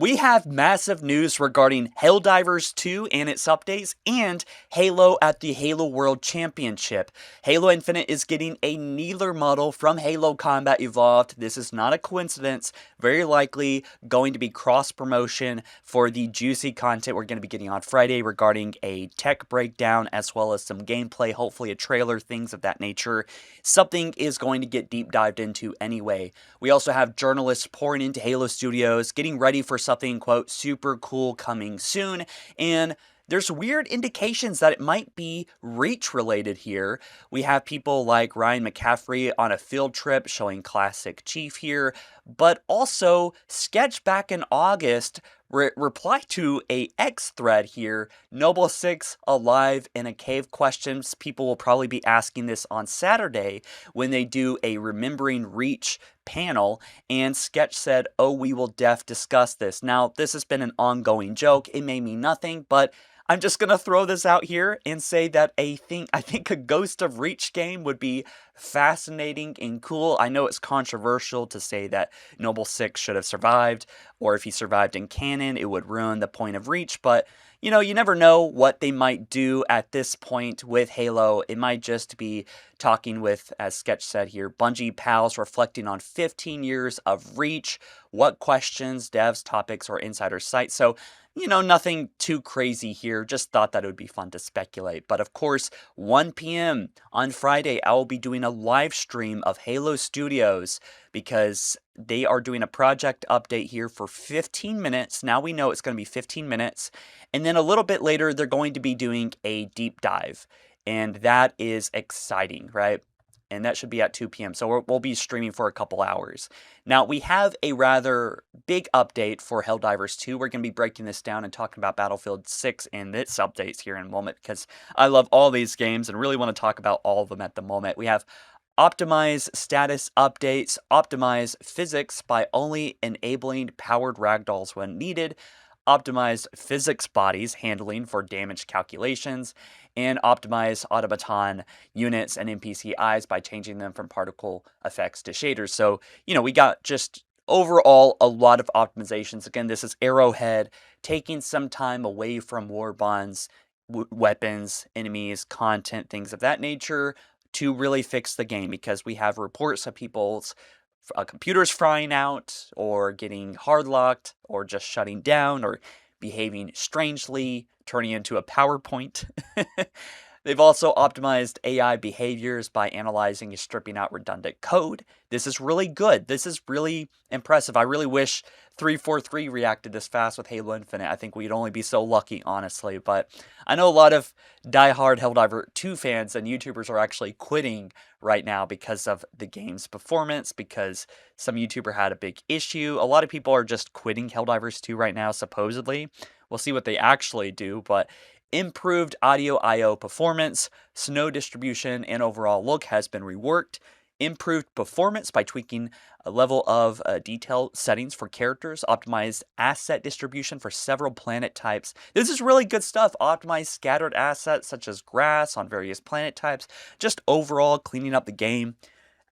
We have massive news regarding Helldivers 2 and its updates, and Halo at the Halo World Championship. Halo Infinite is getting a Kneeler model from Halo Combat Evolved. This is not a coincidence. Very likely going to be cross-promotion for the juicy content we're going to be getting on Friday regarding a tech breakdown as well as some gameplay, hopefully a trailer, things of that nature. Something is going to get deep dived into anyway. We also have journalists pouring into Halo Studios, getting ready for something, quote, super cool coming soon, and there's weird indications that it might be Reach related here. We have people like Ryan McCaffrey on a field trip showing Classic Chief here, but also Sketch back in August reply to a X thread here, Noble 6 alive in a cave questions. People will probably be asking this on Saturday when they do a Remembering Reach panel, and Sketch said, "Oh, we will discuss this." Now, this has been an ongoing joke. It may mean nothing, but I'm just gonna throw this out here and say that I think a Ghost of Reach game would be fascinating and cool. I know it's controversial to say that Noble 6 should have survived, or if he survived in canon, it would ruin the point of Reach, but you know, you never know what they might do at this point with Halo. It might just be talking with, as Sketch said here, Bungie pals reflecting on 15 years of Reach, what questions, devs, topics, or insider sites. So, you know, nothing too crazy here. Just thought that it would be fun to speculate. But of course, 1 p.m. on Friday, I will be doing a live stream of Halo Studios because they are doing a project update here for 15 minutes. Now we know it's going to be 15 minutes. And then a little bit later, they're going to be doing a deep dive. And that is exciting, right? And that should be at 2 p.m. So we'll be streaming for a couple hours. Now, we have a rather big update for Helldivers 2. We're going to be breaking this down and talking about Battlefield 6 and its updates here in a moment because I love all these games and really want to talk about all of them at the moment. We have optimize status updates, optimize physics by only enabling powered ragdolls when needed, optimized physics bodies handling for damage calculations, and optimize automaton units and NPC eyes by changing them from particle effects to shaders. So, you know, we got just overall a lot of optimizations. Again, this is Arrowhead taking some time away from war bonds, weapons, enemies, content, things of that nature to really fix the game because we have reports of people's computers frying out or getting hard locked or just shutting down or behaving strangely, turning into a PowerPoint. They've also optimized AI behaviors by analyzing and stripping out redundant code. This is really good. This is really impressive. I really wish 343 reacted this fast with Halo Infinite. I think we'd only be so lucky, honestly. But I know a lot of diehard Helldiver 2 fans and YouTubers are actually quitting right now because of the game's performance, because some YouTuber had a big issue. A lot of people are just quitting Helldivers 2 right now, supposedly. We'll see what they actually do, but improved audio I/O performance, snow distribution, and overall look has been reworked. Improved performance by tweaking a level of detail settings for characters. Optimized asset distribution for several planet types. This is really good stuff. Optimized scattered assets such as grass on various planet types. Just overall cleaning up the game.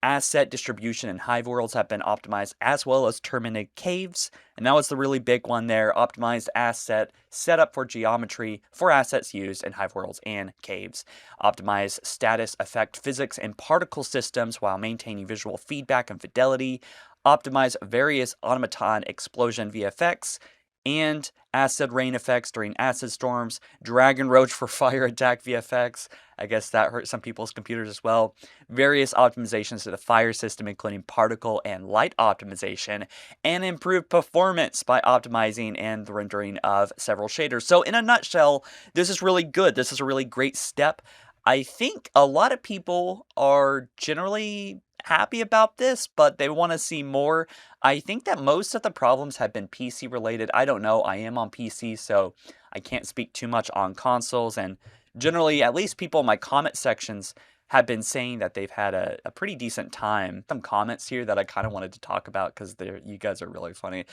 Asset distribution and hive worlds have been optimized, as well as terminated caves. And that was the really big one there. Optimized asset setup for geometry for assets used in hive worlds and caves. Optimized status effect physics and particle systems while maintaining visual feedback and fidelity. Optimized various automaton explosion VFX and acid rain effects during acid storms, dragon roach for fire attack VFX. I guess that hurt some people's computers as well. Various optimizations to the fire system, including particle and light optimization, and improved performance by optimizing and the rendering of several shaders. So in a nutshell, this is really good. This is a really great step. I think a lot of people are generally happy about this, but they want to see more. I think that most of the problems have been PC related. I don't know. I am on PC, so I can't speak too much on consoles. And generally, at least people in my comment sections have been saying that they've had a pretty decent time. Some comments here that I kind of wanted to talk about because you guys are really funny.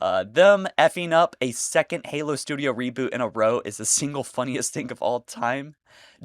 Them effing up a second Halo Studio reboot in a row is the single funniest thing of all time.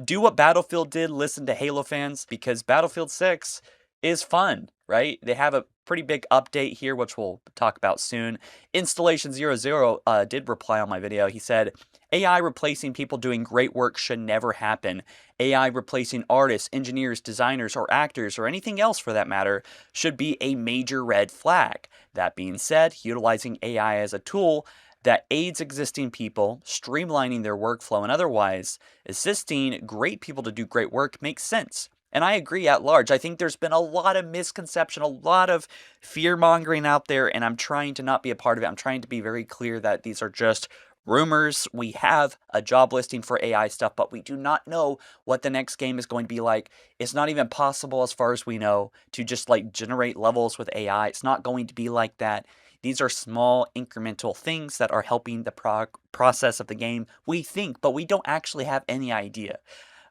Do what Battlefield did, listen to Halo fans, because Battlefield 6 is fun, right? They have a pretty big update here, which we'll talk about soon. Installation00 did reply on my video. He said, AI replacing people doing great work should never happen. AI replacing artists, engineers, designers, or actors, or anything else for that matter, should be a major red flag. That being said, utilizing AI as a tool that aids existing people, streamlining their workflow, and otherwise assisting great people to do great work makes sense. And I agree at large. I think there's been a lot of misconception, a lot of fear mongering out there, and I'm trying to not be a part of it. I'm trying to be very clear that these are just rumors. We have a job listing for AI stuff, but we do not know what the next game is going to be like. It's not even possible, as far as we know, to just like generate levels with AI. It's not going to be like that. These are small incremental things that are helping the process of the game, we think, but we don't actually have any idea.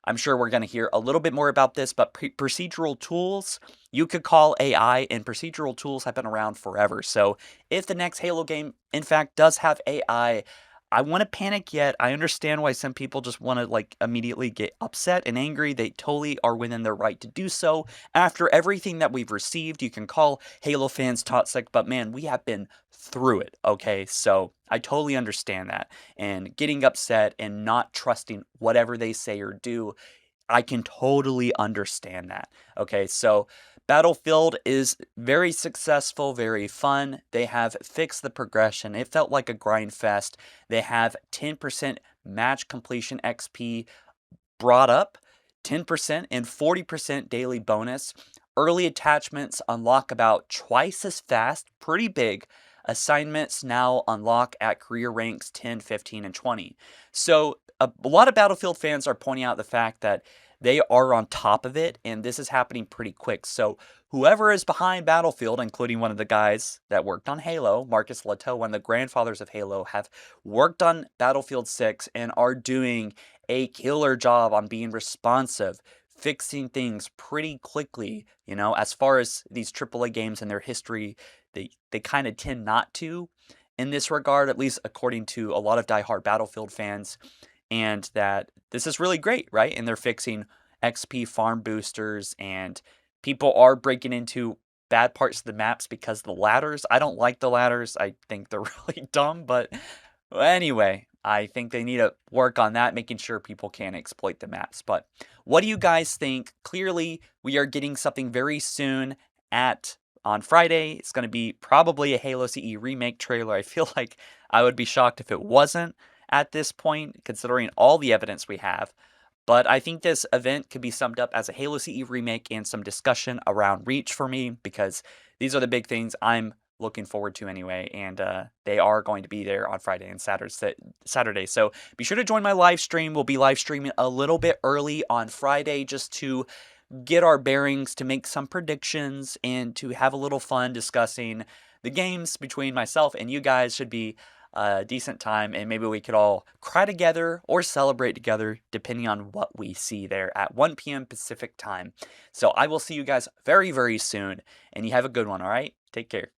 I'm sure we're going to hear a little bit more about this, but procedural tools, you could call AI, and procedural tools have been around forever. So if the next Halo game, in fact, does have AI, I wouldn't panic yet. I understand why some people just want to like immediately get upset and angry. They totally are within their right to do so. After everything that we've received, you can call Halo fans toxic, but man, we have been through it, okay? So I totally understand that. And getting upset and not trusting whatever they say or do, I can totally understand that. Okay, so Battlefield is very successful, very fun. They have fixed the progression. It felt like a grind fest. They have 10% match completion XP brought up, 10% and 40% daily bonus. Early attachments unlock about twice as fast, pretty big. Assignments now unlock at career ranks 10, 15, and 20. So a lot of Battlefield fans are pointing out the fact that they are on top of it, and this is happening pretty quick. So whoever is behind Battlefield, including one of the guys that worked on Halo, Marcus Leto, one of the grandfathers of Halo, have worked on Battlefield 6 and are doing a killer job on being responsive, fixing things pretty quickly. You know, as far as these AAA games and their history, they kind of tend not to in this regard, at least according to a lot of diehard Battlefield fans. And that this is really great, right? And they're fixing XP farm boosters, and people are breaking into bad parts of the maps because of the ladders. I don't like the ladders. I think they're really dumb, but anyway, I think they need to work on that, making sure people can't exploit the maps. But what do you guys think? Clearly, we are getting something very soon on Friday. It's going to be probably a Halo CE remake trailer. I feel like I would be shocked if it wasn't at this point, considering all the evidence we have. But I think this event could be summed up as a Halo CE remake and some discussion around Reach for me, because these are the big things I'm looking forward to anyway, and they are going to be there on Friday and Saturday. So be sure to join my live stream. We'll be live streaming a little bit early on Friday just to get our bearings, to make some predictions, and to have a little fun discussing the games between myself and you guys. Should be a decent time, and maybe we could all cry together or celebrate together depending on what we see there at 1 p.m. Pacific time. So I will see you guys very, very soon, and you have a good one, all right? Take care.